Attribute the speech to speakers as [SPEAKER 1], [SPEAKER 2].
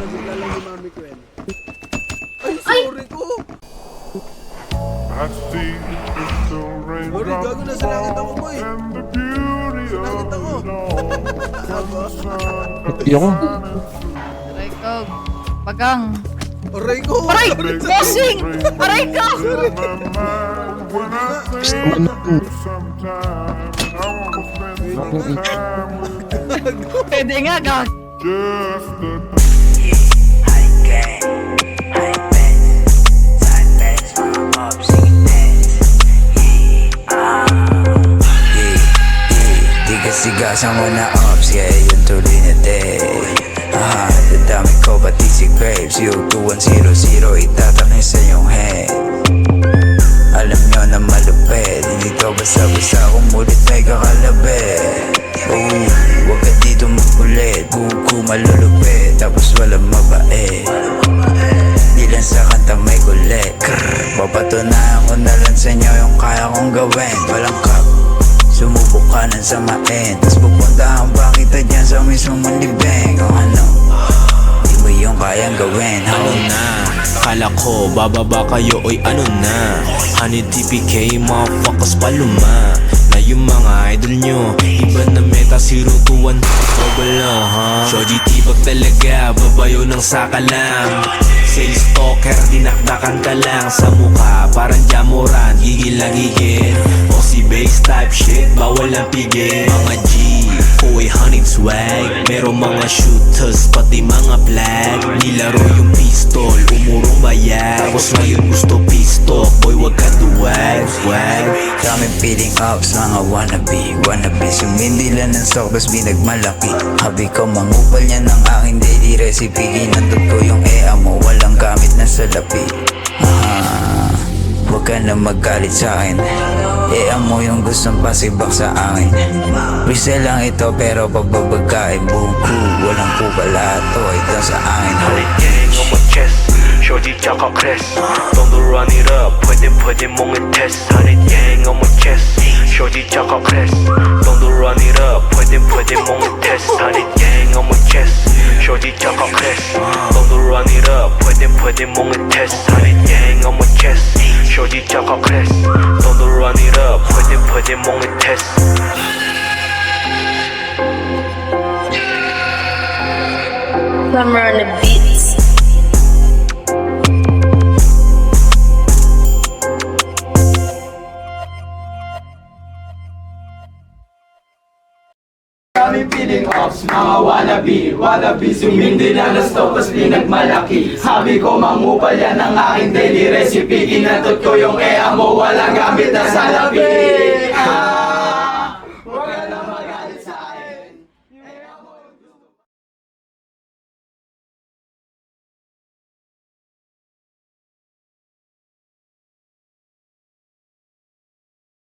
[SPEAKER 1] nabigla lang ni Mami Gwen. Ay, sorry ko! Sorry, gago na sinakit ako, boy. Sinakit ako.
[SPEAKER 2] Yung
[SPEAKER 3] Aray ko. Pagang.
[SPEAKER 1] Aray ko!
[SPEAKER 3] Aray! Bossing! Aray ko! Pwede nga, gag.
[SPEAKER 4] Sigasan mo na ops, yeah, yun tuloy na day. Dadami ko pati si Graves, yung 2100 itatakin sa iyong head. Alam nyo na malupit, hindi to basta-basta kumulit may kakalabit. Uy, huwag ka dito makulit, buko malulupit, tapos walang mabait. Di lang sa kanta may kulit, papatunayan ko na lang sa inyo yung kaya kong gawin. Walang kap, sumubok ka ng samain, tas pupuntahan pa kita dyan sa mismong libeng. O ano, di mo yung kayang gawin.
[SPEAKER 5] Ano na, kala ko bababa kayo, oy ano na. Honey TPK, motherfuckers paluma. Na yung mga idol nyo, iba na meta, 021 wala ha. Shoji tibag talaga, babayo ng sakalang. Sales stalker, dinakdakan ka lang sa mukha, parang jamoran, gigil na gigil. O si base type shit, bawal ang pigil. Mga G, Koy hunting swag, merong mga shooters, pati mga flag. Nilaro yung pistol, umurong bayag, tapos ngayon gusto pistol. Boy wag ka duwag, swag.
[SPEAKER 4] Daming feeling ups, mga wannabe sumindila ng stock, tas binagmalaki. Habi ko mangupal niya ng aking daily recipe. Ginandot ko yung EA mo, walang gamit na salapi. Huwag ka na magalit sa'kin, EA mo yung gustong pasibak sa akin. Resell lang ito pero pagbabagain, buong crew, walang kubalato, ito sa akin.
[SPEAKER 5] Gang on my chest, shorty tsaka Chris. Don't run it up, pwede mong i-test. 100 gang on my chest, shorty tsaka Chris. Don't run it up, pwede mong i-test. 100 gang on my chest, shorty tsaka Chris. Don't run it up, pwede mong i-test. 100 gang on my chest, shorty tsaka Chris. Don't run it up, pwede mong i-test.
[SPEAKER 6] Summer on the beats.
[SPEAKER 7] Daming feeling ops, mga wannabe sumindi na ng stock, tas pinagmalaki. Sabi ko mangupal yan ang aking daily recipe. Inatot ko yung EA mo, walang gamit na salapi.